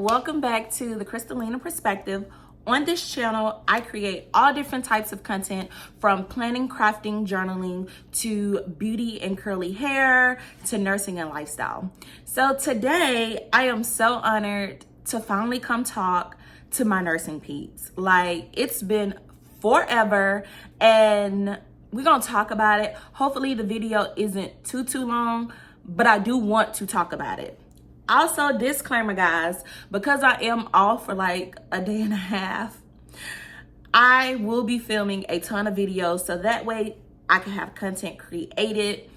welcome back to the Crystalina Perspective. On this channel, I create all different types of content, from planning, crafting, journaling, to beauty and curly hair, to nursing and lifestyle. So today, I am so honored to finally come talk to my nursing peeps. Like, it's been forever, and we're gonna talk about it. Hopefully the video isn't too long, but I do want to talk about it. Also, disclaimer guys, because I am off for like a day and a half, I will be filming a ton of videos so that way I can have content created.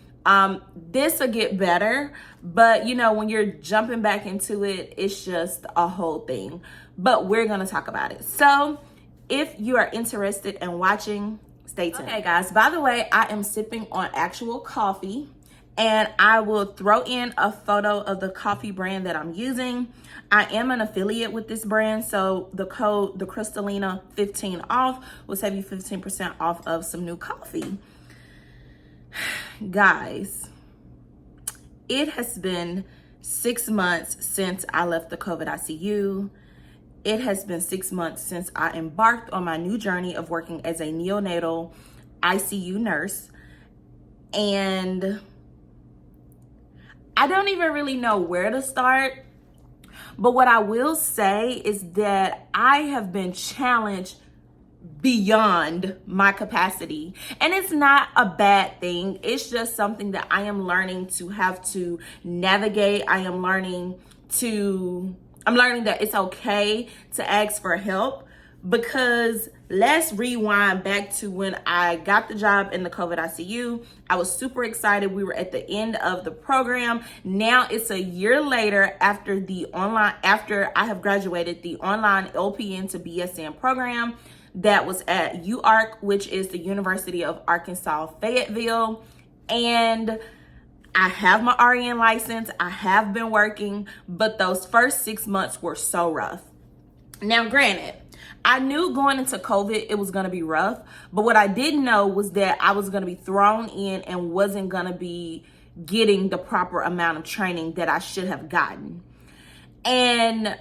This will get better, but you know, when you're jumping back into it, it's just a whole thing. But we're gonna talk about it. So if you are interested in watching, stay tuned. Okay guys, by the way, I am sipping on actual coffee, and I will throw in a photo of the coffee brand that I'm using. I am an affiliate with this brand, so the code, thecrystallina15 off, will save you 15% off of some new coffee. Guys, it has been 6 months since I left the COVID ICU. It has been 6 months since I embarked on my new journey of working as a neonatal ICU nurse. And I don't even really know where to start, but what I will say is that I have been challenged beyond my capacity. And it's not a bad thing. It's just something that I am learning to have to navigate. I'm learning that it's okay to ask for help, because let's rewind back to when I got the job in the COVID ICU. I was super excited. We were at the end of the program. Now it's a year later after I have graduated the online LPN to BSN program that was at UARC, which is the University of Arkansas, Fayetteville. And I have my RN license. I have been working, but those first 6 months were so rough. Now, granted, I knew going into COVID it was going to be rough, but what I didn't know was that I was going to be thrown in and wasn't going to be getting the proper amount of training that I should have gotten. And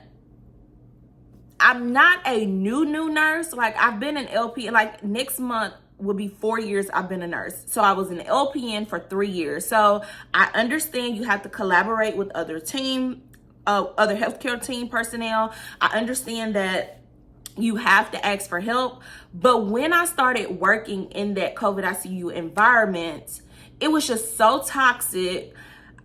I'm not a new nurse. Like, I've been an LPN, like next month will be 4 years I've been a nurse. So I was an LPN for 3 years. So I understand you have to collaborate with other healthcare team personnel. I understand that you have to ask for help. But when I started working in that COVID ICU environment, it was just so toxic.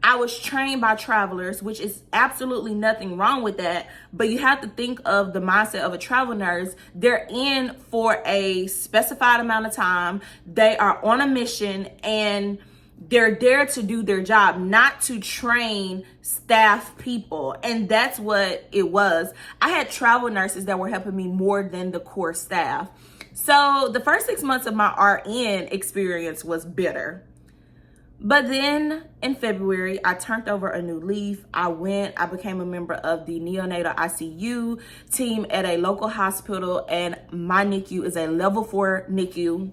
I was trained by travelers, which is absolutely nothing wrong with that. But you have to think of the mindset of a travel nurse. They're in for a specified amount of time. They are on a mission, and they're there to do their job, not to train staff people. And that's what it was. I had travel nurses that were helping me more than the core staff. So the first 6 months of my RN experience was bitter. But then in February, I turned over a new leaf. I became a member of the Neonatal ICU team at a local hospital, and my Nicu is a level 4 Nicu.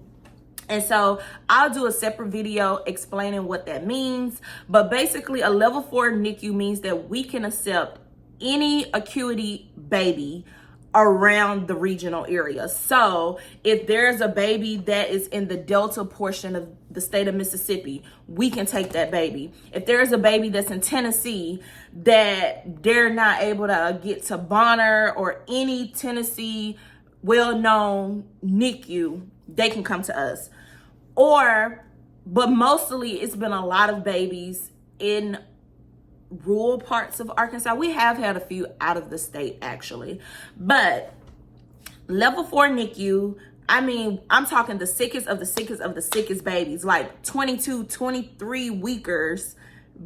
And so I'll do a separate video explaining what that means. But basically, a level 4 NICU means that we can accept any acuity baby around the regional area. So if there's a baby that is in the Delta portion of the state of Mississippi, we can take that baby. If there's a baby that's in Tennessee that they're not able to get to Bonner or any Tennessee well-known NICU, they can come to us. But mostly it's been a lot of babies in rural parts of Arkansas. We have had a few out of the state actually, but level 4 NICU, I mean, I'm talking the sickest of the sickest of the sickest babies, like 22, 23 weekers,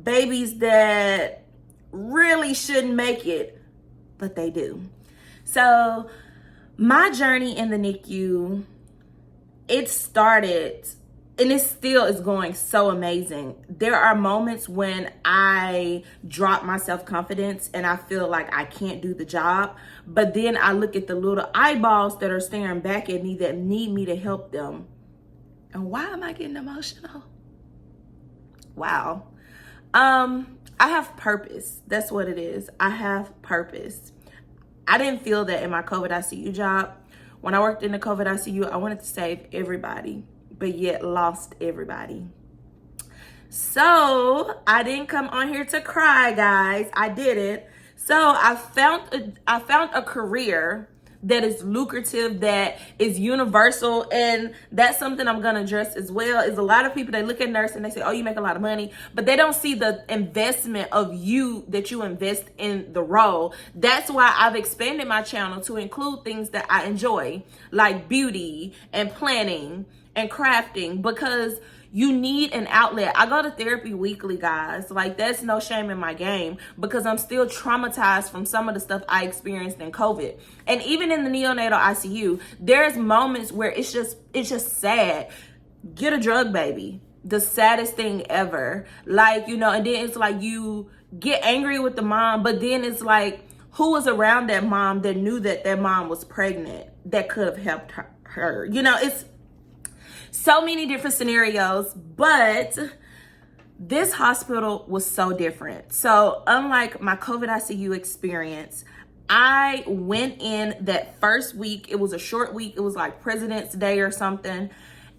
babies that really shouldn't make it, but they do. So my journey in the NICU, it started, and it still is going so amazing. There are moments when I drop my self-confidence and I feel like I can't do the job. But then I look at the little eyeballs that are staring back at me that need me to help them. And why am I getting emotional? Wow. I have purpose. That's what it is. I have purpose. I didn't feel that in my COVID ICU job. When I worked in the COVID ICU, I wanted to save everybody, but yet lost everybody. So I didn't come on here to cry, guys. I didn't. So I found a career that is lucrative, that is universal, and that's something I'm gonna address as well. Is a lot of people, they look at nurse and they say, oh, you make a lot of money, but they don't see the investment of you that you invest in the role. That's why I've expanded my channel to include things that I enjoy, like beauty and planning and crafting, because you need an outlet. I go to therapy weekly, guys. Like, that's no shame in my game, because I'm still traumatized from some of the stuff I experienced in COVID. And even in the neonatal ICU, there's moments where it's just sad. Get a drug, baby. The saddest thing ever. Like, you know, and then it's like you get angry with the mom, but then it's like, who was around that mom that knew that that mom was pregnant that could have helped her? You know, it's so many different scenarios, but this hospital was so different. So unlike my COVID ICU experience, I went in that first week. It was a short week. It was like President's Day or something.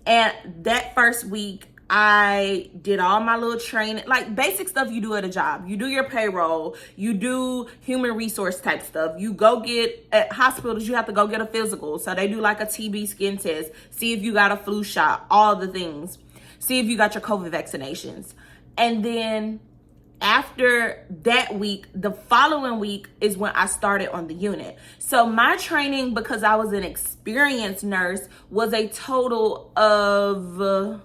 And that first week, I did all my little training, like basic stuff you do at a job. You do your payroll, you do human resource type stuff. You go get, at hospitals, you have to go get a physical. So they do like a TB skin test, see if you got a flu shot, all the things. See if you got your COVID vaccinations. And then after that week, the following week is when I started on the unit. So my training, because I was an experienced nurse, was a total of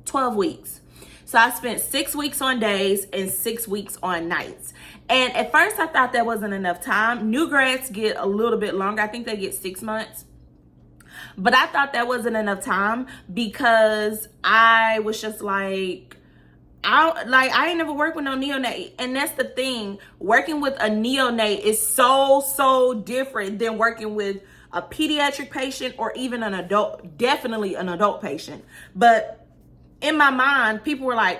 12 weeks. So I spent 6 weeks on days and 6 weeks on nights. And at first I thought that wasn't enough time. New grads get a little bit longer. I think they get 6 months. But I thought that wasn't enough time, because I was just like, I ain't never worked with no neonate. And that's the thing. Working with a neonate is so different than working with a pediatric patient or even an adult, definitely an adult patient. But in my mind, people were like,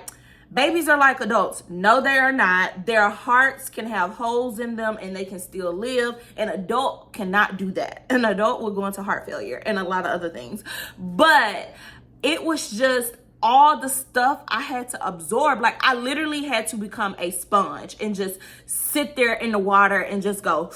babies are like adults. No, they are not. Their hearts can have holes in them and they can still live. An adult cannot do that. An adult will go into heart failure and a lot of other things. But it was just all the stuff I had to absorb. Like, I literally had to become a sponge and just sit there in the water and just go.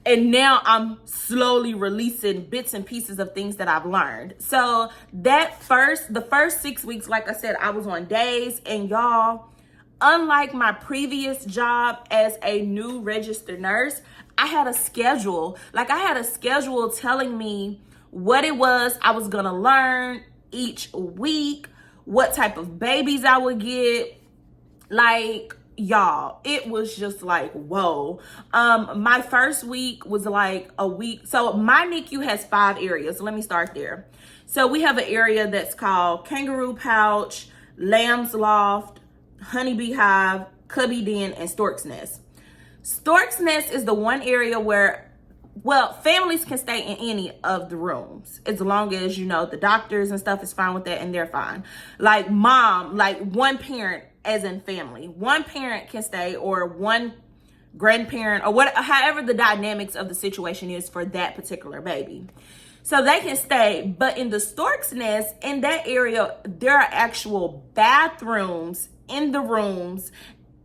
And now I'm slowly releasing bits and pieces of things that I've learned. So the first 6 weeks, like I said, I was on days. And y'all, unlike my previous job as a new registered nurse, I had a schedule. Like, I had a schedule telling me what it was I was gonna learn each week, what type of babies I would get. Like, y'all, it was just like, whoa. My first week was like a week. So my NICU has 5 areas. Let me start there. So we have an area that's called Kangaroo Pouch, Lamb's Loft, Honeybee Hive, Cubby Den, and Stork's Nest. Stork's Nest is the one area where, well, families can stay in any of the rooms as long as, you know, the doctors and stuff is fine with that and they're fine. Like mom, like one parent, as in family, one parent can stay, or one grandparent, or however the dynamics of the situation is for that particular baby. So they can stay. But in the Stork's Nest, in that area, there are actual bathrooms in the rooms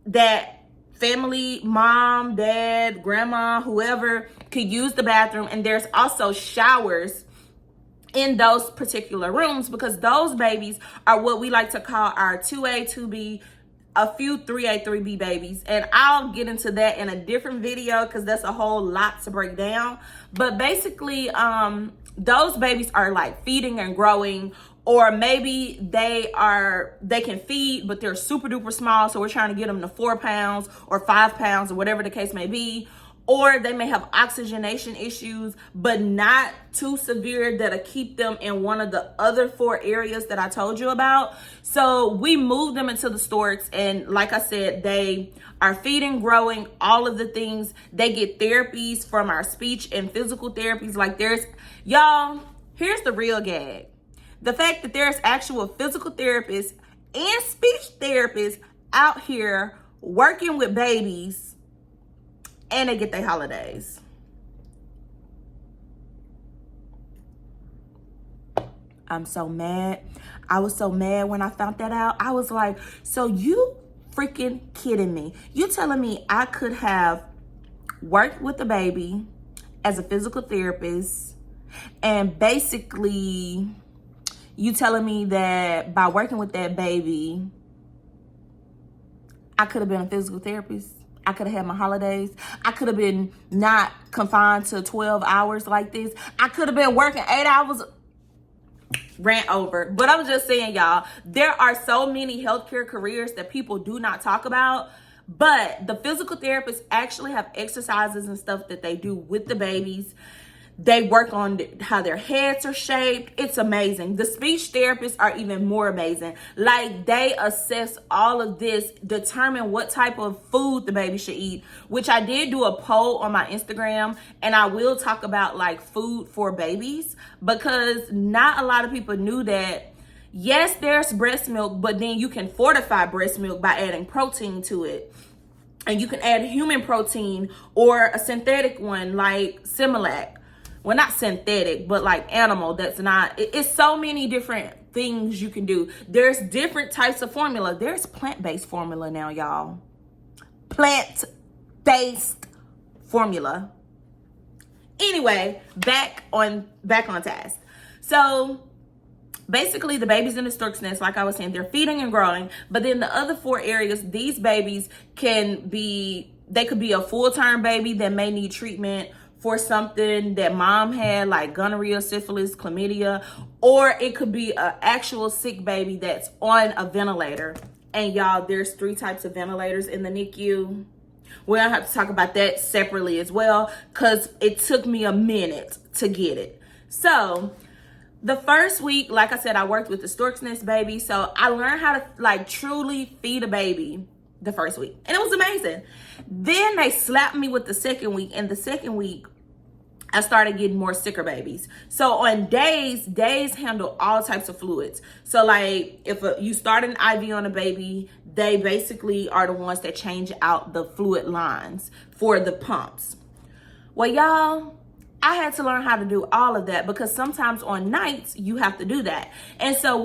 that family, mom, dad, grandma, whoever could use the bathroom. And there's also showers in those particular rooms, because those babies are what we like to call our 2A, 2B, a few 3A, 3B babies. And I'll get into that in a different video, because that's a whole lot to break down. But basically, those babies are like feeding and growing, or maybe they can feed, but they're super duper small. So we're trying to get them to 4 pounds or 5 pounds or whatever the case may be. Or they may have oxygenation issues, but not too severe that'll keep them in one of the other 4 areas that I told you about. So we moved them into the Storks, and like I said, they are feeding, growing, all of the things. They get therapies from our speech and physical therapies. Like, y'all, here's the real gag. The fact that there's actual physical therapists and speech therapists out here working with babies and they get their holidays. I'm so mad. I was so mad when I found that out. I was like, so you freaking kidding me? You telling me I could have worked with the baby as a physical therapist, and basically you telling me that by working with that baby, I could have been a physical therapist? I could have had my holidays. I could have been not confined to 12 hours like this. I could have been working 8 hours. Rant over. But I'm just saying, y'all, there are so many healthcare careers that people do not talk about. But the physical therapists actually have exercises and stuff that they do with the babies. They work on how their heads are shaped. It's amazing. The speech therapists are even more amazing. Like, they assess all of this, determine what type of food the baby should eat, which I did do a poll on my Instagram, and I will talk about like food for babies, because not a lot of people knew that. Yes, there's breast milk, but then you can fortify breast milk by adding protein to it. And you can add human protein or a synthetic one like Similac. Well, not synthetic, but like animal. That's not, it's so many different things you can do. There's different types of formula. There's plant-based formula now, y'all. Plant-based formula. Anyway, back on task. So basically, the babies in the stork's nest, like I was saying, they're feeding and growing. But then the other 4 areas, these babies they could be a full-term baby that may need treatment for something that mom had, like gonorrhea, syphilis, chlamydia, or it could be an actual sick baby that's on a ventilator. And y'all, there's 3 types of ventilators in the NICU. We're gonna have to talk about that separately as well, because it took me a minute to get it. So the first week, like I said, I worked with the stork's nest baby. So I learned how to like truly feed a baby the first week, and it was amazing. Then they slapped me with the second week, and the second week I started getting more sicker babies. So on days handle all types of fluids. So like if you start an IV on a baby, they basically are the ones that change out the fluid lines for the pumps. Well, y'all, I had to learn how to do all of that, because sometimes on nights you have to do that. And so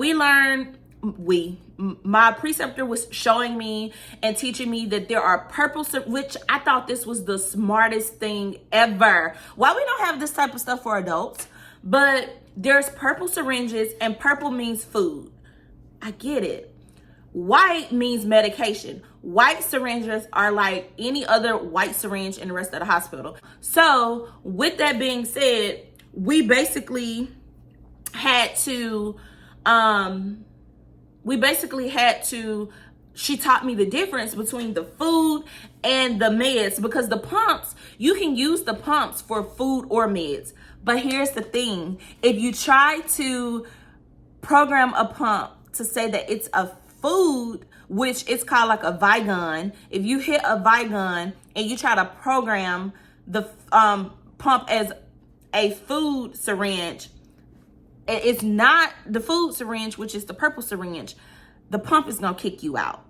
my preceptor was showing me and teaching me that there are purple, which I thought this was the smartest thing ever. Why we don't have this type of stuff for adults? But there's purple syringes, and purple means food. I get it. White means medication. White syringes are like any other white syringe in the rest of the hospital. So with that being said, we basically had to, she taught me the difference between the food and the meds, because the pumps, you can use the pumps for food or meds. But here's the thing. If you try to program a pump to say that it's a food, which it's called like a Vigon, if you hit a Vigon and you try to program the pump as a food syringe, it's not the food syringe, which is the purple syringe, the pump is gonna kick you out.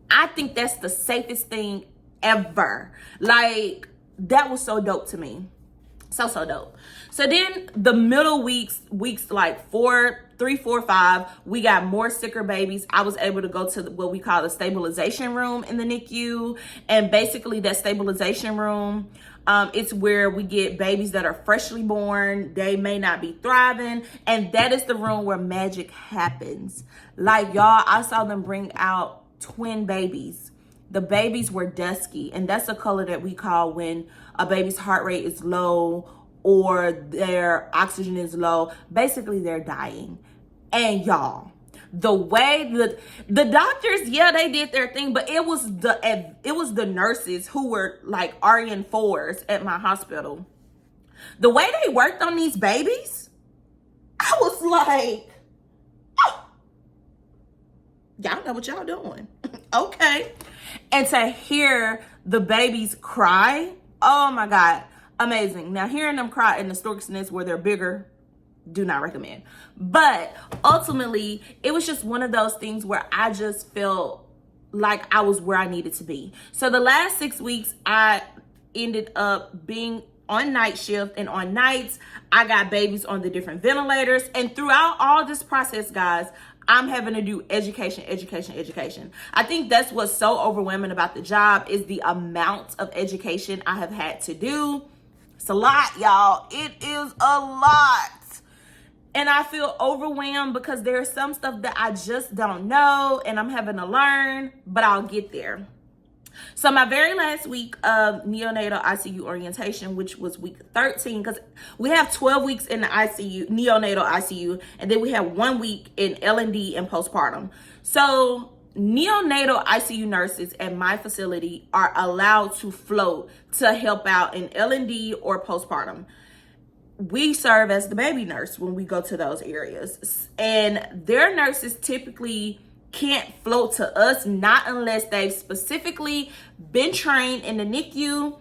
I think that's the safest thing ever. Like, that was so dope to me. So dope. So then the middle weeks like 3, 4, 5, we got more sicker babies. I was able to go to what we call the stabilization room in the NICU. And basically that stabilization room, it's where we get babies that are freshly born. They may not be thriving. And that is the room where magic happens. Like, y'all, I saw them bring out twin babies. The babies were dusky, and that's a color that we call when a baby's heart rate is low or their oxygen is low. Basically, they're dying. And y'all, the way the doctors, yeah, they did their thing, but it was the nurses who were like RN4s at my hospital. The way they worked on these babies, I was like, oh, y'all know what y'all doing. Okay. And to hear the babies cry, oh my God, amazing. Now, hearing them cry in the stork's nest where they're bigger, do not recommend. But ultimately, it was just one of those things where I just felt like I was where I needed to be. So the last 6 weeks, ended up being on night shift, and on nights I got babies on the different ventilators. And throughout all this process, guys, I'm having to do education. I think that's what's so overwhelming about the job, is the amount of education I have had to do. It's a lot, y'all. It is a lot. And I feel overwhelmed because there's some stuff that I just don't know and I'm having to learn, but I'll get there. So my very last week of neonatal ICU orientation, which was week 13, because we have 12 weeks in the ICU, neonatal ICU, and then we have 1 week in L&D and postpartum. So neonatal ICU nurses at my facility are allowed to float to help out in L&D or postpartum. We serve as the baby nurse when we go to those areas, and their nurses typically can't float to us, not unless they've specifically been trained in the NICU,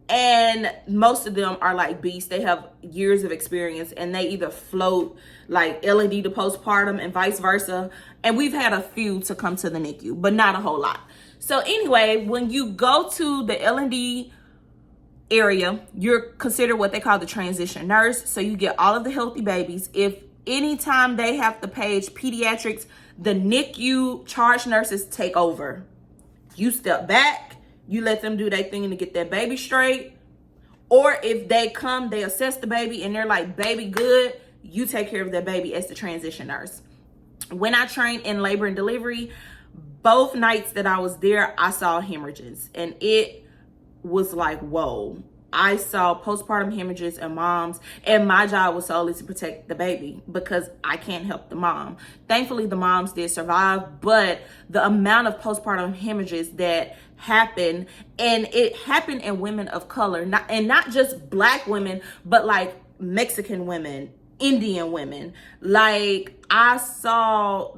and most of them are like beasts. They have years of experience, and they either float like L&D to postpartum and vice versa. And we've had a few to come to the NICU, but not a whole lot. So anyway, when you go to the L&D area, you're considered what they call the transition nurse. So you get all of the healthy babies. If anytime they have to page pediatrics, the NICU charge nurses take over. You step back, you let them do their thing to get that baby straight. Or if they come, they assess the baby and they're like, baby good, you take care of that baby as the transition nurse. When I trained in labor and delivery, both nights that I was there, I saw hemorrhages, and it was like, whoa. I saw postpartum hemorrhages and moms, and my job was solely to protect the baby because I can't help the mom. Thankfully, the moms did survive, but the amount of postpartum hemorrhages that happened, and it happened in women of color, not just Black women, but like Mexican women, Indian women. Like I saw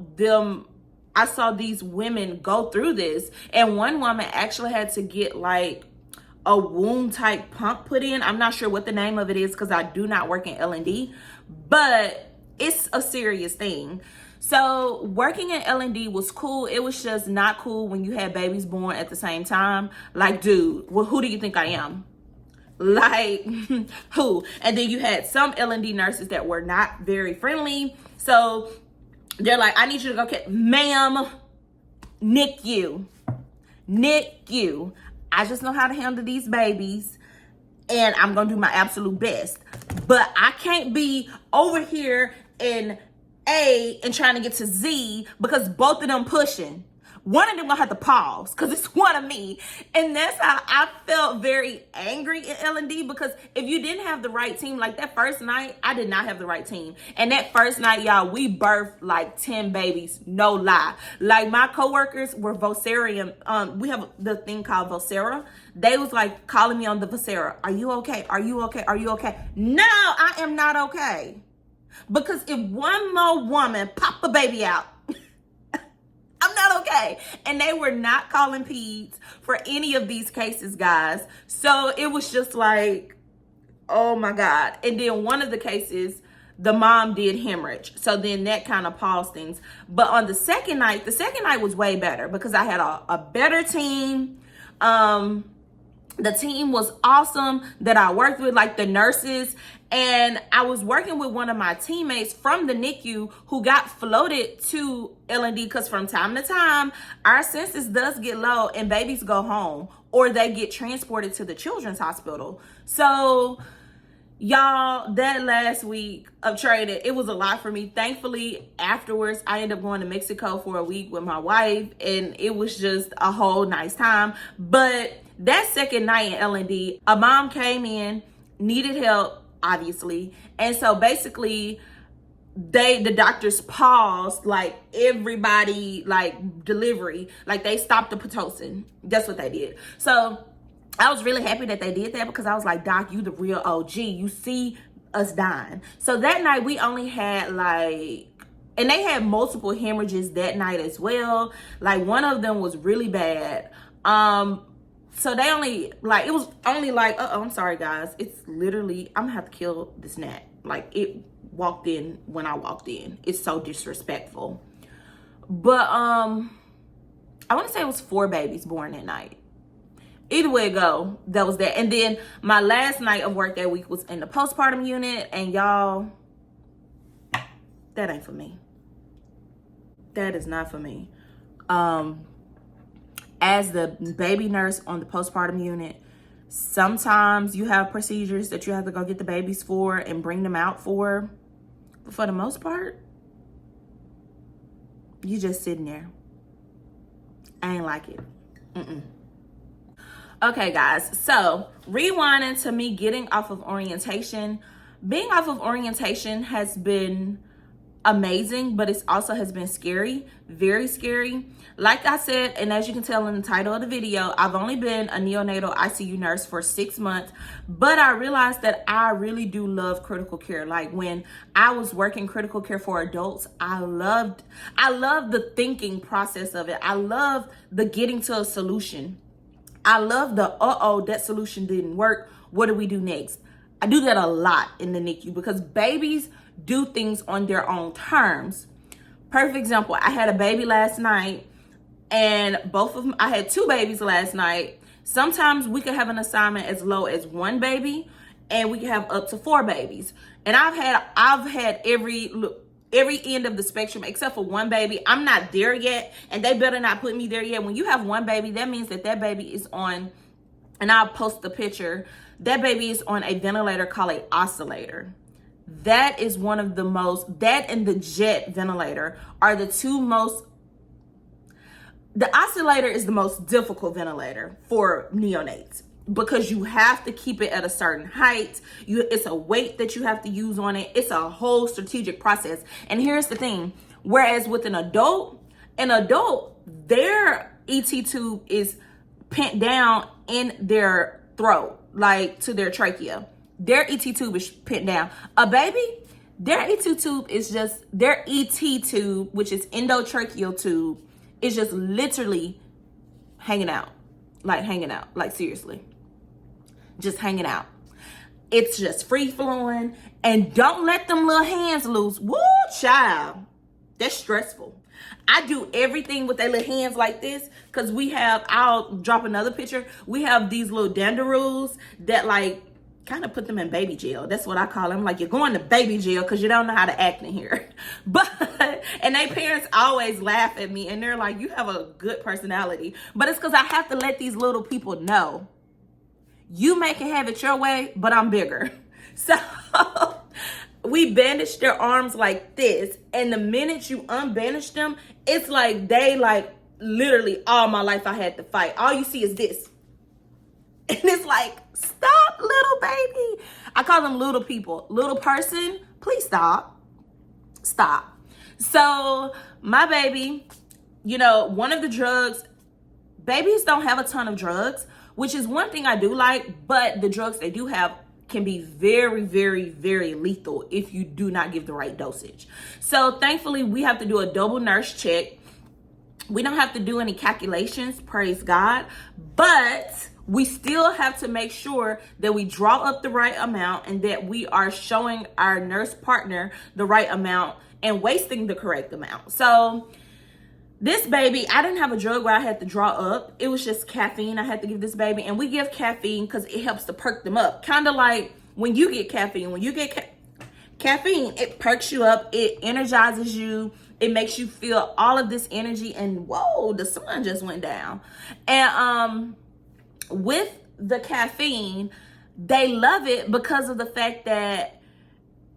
these women go through this, and one woman actually had to get like a wound type pump put in. I'm not sure what the name of it is because I do not work in L&D, but it's a serious thing. So working in L&D was cool. It was just not cool when you had babies born at the same time. Like, dude, well, who do you think I am? Like, who? And then you had some L&D nurses that were not very friendly. So they're like, I need you to go get, ma'am, NICU. I just know how to handle these babies, and I'm gonna do my absolute best. But I can't be over here in A and trying to get to Z because both of them pushing. One of them gonna have to pause because it's one of me. And that's how I felt very angry in L&D, because if you didn't have the right team, like that first night, I did not have the right team. And that first night, y'all, we birthed like 10 babies, no lie. Like my coworkers were Vocerium. We have the thing called Vocera. They was like calling me on the Vocera. Are you okay? Are you okay? Are you okay? No, I am not okay. Because if one more woman pop a baby out, I'm not okay. And they were not calling peds for any of these cases, guys. So it was just like, oh my God. And then one of the cases, the mom did hemorrhage. So then that kind of paused things. But on the second night was way better because I had a better team. The team was awesome that I worked with, like the nurses. And I was working with one of my teammates from the NICU who got floated to L&D because from time to time, our census does get low and babies go home or they get transported to the children's hospital. So y'all, that last week of training, it was a lot for me. Thankfully, afterwards, I ended up going to Mexico for a week with my wife, and it was just a whole nice time. But that second night in L&D, a mom came in, needed help, obviously. And so basically, the doctors paused like everybody, like delivery, like they stopped the Pitocin. That's what they did. So I was really happy that they did that because I was like, Doc, you the real OG. You see us dying. So that night we only had like, and they had multiple hemorrhages that night as well. Like one of them was really bad. So they only, like, it was only like, I'm sorry guys. It's literally, I'm gonna have to kill this gnat. Like it walked in when I walked in. It's so disrespectful. But I want to say it was 4 babies born that night. Either way it go, that was that. And then my last night of work that week was in the postpartum unit, and y'all, that ain't for me. That is not for me. As the baby nurse on the postpartum unit, sometimes you have procedures that you have to go get the babies for and bring them out for. But for the most part, you just sitting there. I ain't like it. Okay, guys, so rewinding to me getting off of orientation. Being off of orientation has been amazing, but it also has been scary, very scary. Like I said, and as you can tell in the title of the video, I've only been a neonatal ICU nurse for 6 months, but I realized that I really do love critical care. Like when I was working critical care for adults, I loved the thinking process of it. I love the getting to a solution. I love the, that solution didn't work. What do we do next? I do that a lot in the NICU because babies do things on their own terms. Perfect example, I had a baby last night, and both of them, I had 2 babies last night. Sometimes we could have an assignment as low as 1 baby, and we can have up to 4 babies. And I've had every end of the spectrum except for 1 baby. I'm not there yet, and they better not put me there yet. When you have 1 baby, that means that baby is on, and I'll post the picture, that baby is on a ventilator called an oscillator. That is one of the most, that and the jet ventilator are the 2 most, the oscillator is the most difficult ventilator for neonates because you have to keep it at a certain height. It's a weight that you have to use on it. It's a whole strategic process. And here's the thing, whereas with an adult, their ET tube is pent down in their throat, like to their trachea. Their ET tube is pent down. A baby, their ET tube is just, their ET tube, which is endotracheal tube, is just literally hanging out. Like seriously. Just hanging out. It's just free flowing, and don't let them little hands loose. Woo, child. That's stressful. I do everything with their little hands like this because I'll drop another picture. We have these little dandaroos that like kind of put them in baby jail. That's what I call them. Like, you're going to baby jail because you don't know how to act in here. And their parents always laugh at me and they're like, you have a good personality. But it's because I have to let these little people know, you may can have it your way, but I'm bigger. So we bandage their arms like this. And the minute you unbandage them, it's like they like literally all my life I had to fight. All you see is this. And it's like, stop, little baby. I call them little people. Little person, please stop. Stop. So my baby, one of the drugs, babies don't have a ton of drugs, which is one thing I do like, but the drugs they do have can be very, very, very lethal if you do not give the right dosage. So thankfully, we have to do a double nurse check. We don't have to do any calculations, praise God, but we still have to make sure that we draw up the right amount and that we are showing our nurse partner the right amount and wasting the correct amount. So this baby, I didn't have a drug where I had to draw up. It was just caffeine I had to give this baby. And we give caffeine because it helps to perk them up. Kind of like when you get caffeine. When you get caffeine, it perks you up. It energizes you. It makes you feel all of this energy. And whoa, the sun just went down. And with the caffeine, they love it because of the fact that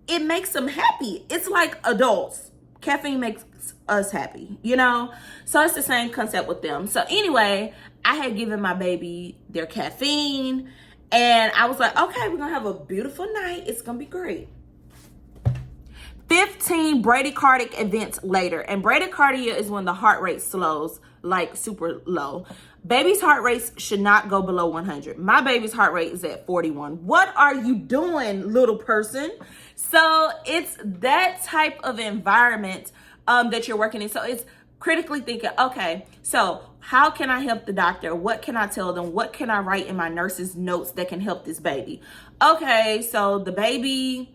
it makes them happy. It's like adults. Caffeine makes us happy, So it's the same concept with them. So anyway, I had given my baby their caffeine and I was like, okay, we're gonna have a beautiful night. It's gonna be great. 15 bradycardic events later, and bradycardia is when the heart rate slows like super low. Baby's heart rates should not go below 100. My baby's heart rate is at 41. What are you doing, little person? So it's that type of environment that you're working in. So it's critically thinking, okay, so how can I help the doctor? What can I tell them? What can I write in my nurse's notes that can help this baby? Okay, so the baby,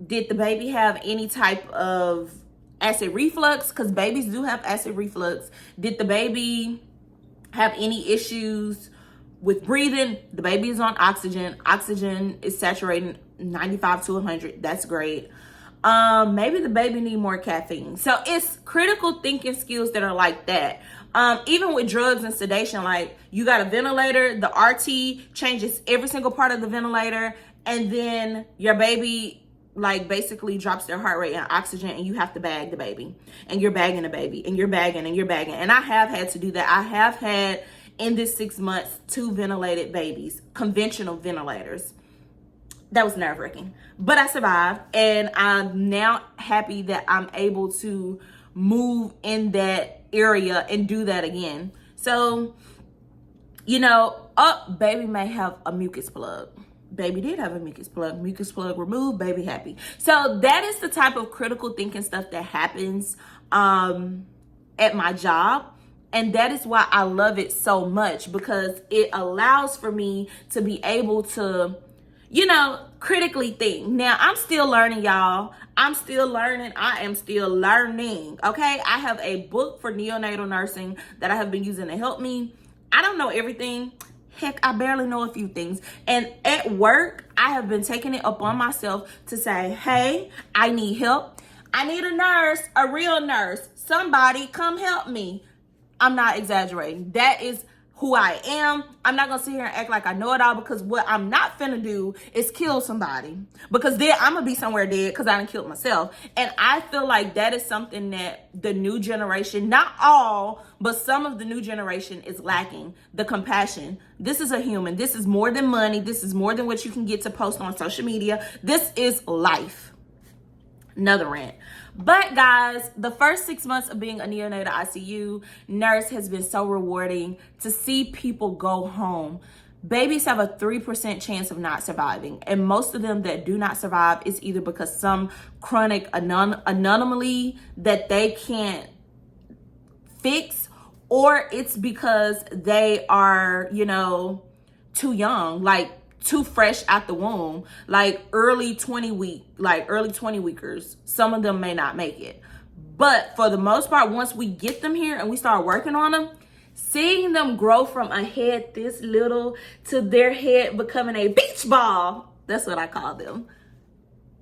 did the baby have any type of acid reflux? Because babies do have acid reflux. Did the baby have any issues with breathing, the baby is on oxygen. Oxygen is saturating 95 to 100. That's great. Maybe the baby need more caffeine. So it's critical thinking skills that are like that. Even with drugs and sedation, like you got a ventilator, the RT changes every single part of the ventilator, and then your baby like basically drops their heart rate and oxygen, and you have to bag the baby, and you're bagging the baby, and you're bagging and you're bagging. And I have had to do that. I have had in this 6 months 2 ventilated babies, conventional ventilators. That was nerve-wracking, but I survived, and I'm now happy that I'm able to move in that area and do that again. So, you know, baby may have a mucus plug. Baby did have a mucus plug removed, baby happy. So that is the type of critical thinking stuff that happens at my job. And that is why I love it so much, because it allows for me to be able to, you know, critically think. Now, I'm still learning, y'all. I'm still learning. I am still learning, okay? I have a book for neonatal nursing that I have been using to help me. I don't know everything. Heck, I barely know a few things. And at work, I have been taking it upon myself to say, hey, I need help. I need a nurse, a real nurse. Somebody come help me. I'm not exaggerating. That is who I am. I'm not gonna sit here and act like I know it all, because what I'm not finna do is kill somebody, because then I'm gonna be somewhere dead because I done killed myself. And I feel like that is something that the new generation, not all, but some of the new generation is lacking. The compassion. This is a human. This is more than money. This is more than what you can get to post on social media. This is life. Another rant. But guys, the first 6 months of being a neonatal ICU nurse has been so rewarding to see people go home. Babies have a 3% chance of not surviving. And most of them that do not survive is either because some chronic anomaly that they can't fix, or it's because they are, you know, too young, like too fresh out the womb, like early 20 weekers. Some of them may not make it. But for the most part, once we get them here and we start working on them, seeing them grow from a head this little to their head becoming a beach ball, that's what I call them,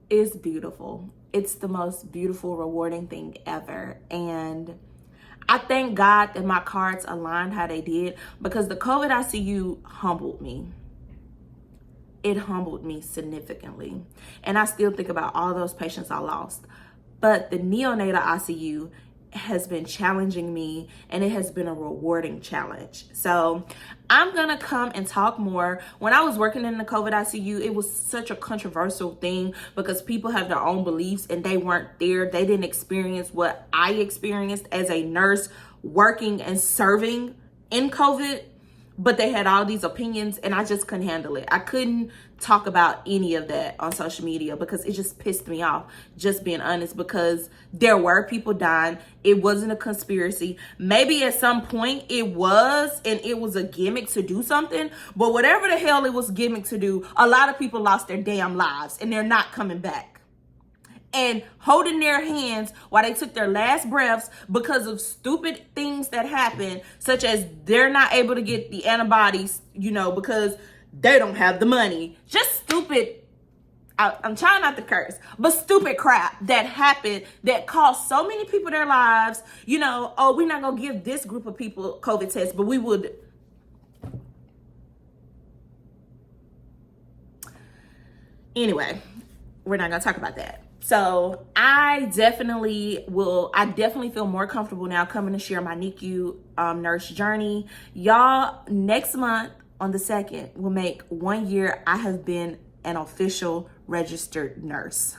is beautiful. It's the most beautiful, rewarding thing ever. And I thank God that my cards aligned how they did, because the COVID ICU humbled me. It humbled me significantly. And I still think about all those patients I lost. But the neonatal ICU has been challenging me, and it has been a rewarding challenge. So I'm gonna come and talk more. When I was working in the COVID ICU, it was such a controversial thing because people have their own beliefs and they weren't there. They didn't experience what I experienced as a nurse working and serving in COVID. But they had all these opinions, and I just couldn't handle it. I couldn't talk about any of that on social media because it just pissed me off, just being honest, because there were people dying. It wasn't a conspiracy. Maybe at some point it was, and it was a gimmick to do something, but whatever the hell it was gimmick to do, a lot of people lost their damn lives, and they're not coming back. And holding their hands while they took their last breaths because of stupid things that happened, such as they're not able to get the antibodies, you know, because they don't have the money. Just stupid, I'm trying not to curse, but stupid crap that happened that cost so many people their lives. You know, oh, we're not going to give this group of people COVID tests, but we would. Anyway, we're not going to talk about that. So I definitely feel more comfortable now coming to share my Nicu nurse journey. Y'all, next month on the 2nd will make 1 year I have been an official registered nurse.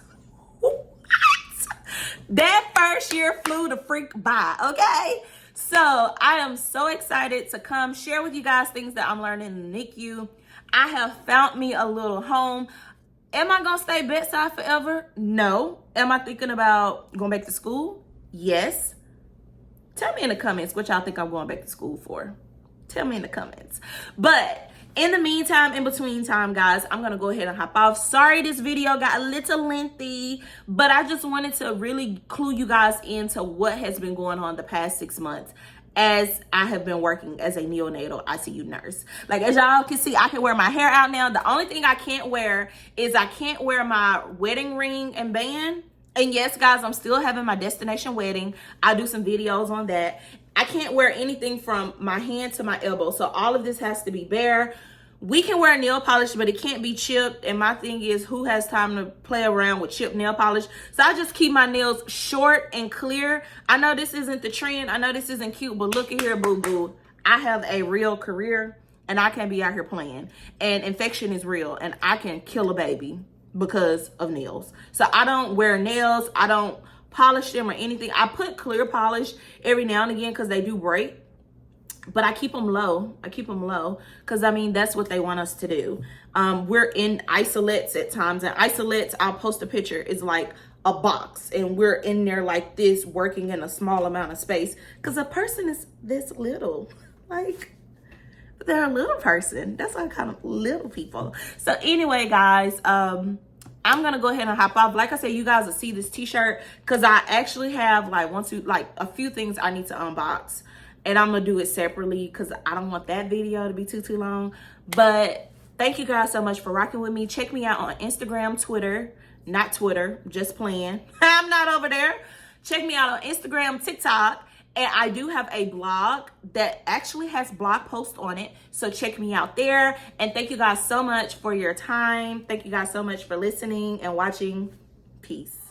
What? That first year flew the freak by, okay? So I am so excited to come share with you guys things that I'm learning in the NICU. I have found me a little home. Am I going to stay bedside forever? No. Am I thinking about going back to school? Yes. Tell me in the comments what y'all think I'm going back to school for. Tell me in the comments. But in the meantime, in between time, guys, I'm going to go ahead and hop off. Sorry this video got a little lengthy, but I just wanted to really clue you guys into what has been going on the past 6 months. as I have been working as a neonatal ICU nurse. Like, as y'all can see, I can wear my hair out now. The only thing I can't wear is I can't wear my wedding ring and band. And yes, guys, I'm still having my destination wedding. I do some videos on that. I can't wear anything from my hand to my elbow. So all of this has to be bare. We can wear nail polish, but it can't be chipped. And my thing is, who has time to play around with chipped nail polish? So I just keep my nails short and clear. I know this isn't the trend. I know this isn't cute, but look at here, boo-boo. I have a real career, and I can't be out here playing. And infection is real, and I can kill a baby because of nails. So I don't wear nails. I don't polish them or anything. I put clear polish every now and again because they do break. But I keep them low. I keep them low because, I mean, that's what they want us to do. We're in isolates at times. And isolates, I'll post a picture, is like a box. And we're in there like this, working in a small amount of space. Because a person is this little. Like, they're a little person. That's why I call them little people. So anyway, guys, I'm going to go ahead and hop off. Like I said, you guys will see this t-shirt because I actually have like a few things I need to unbox. And I'm going to do it separately because I don't want that video to be too long. But thank you guys so much for rocking with me. Check me out on Instagram, Twitter. Not Twitter, just playing. I'm not over there. Check me out on Instagram, TikTok. And I do have a blog that actually has blog posts on it. So check me out there. And thank you guys so much for your time. Thank you guys so much for listening and watching. Peace.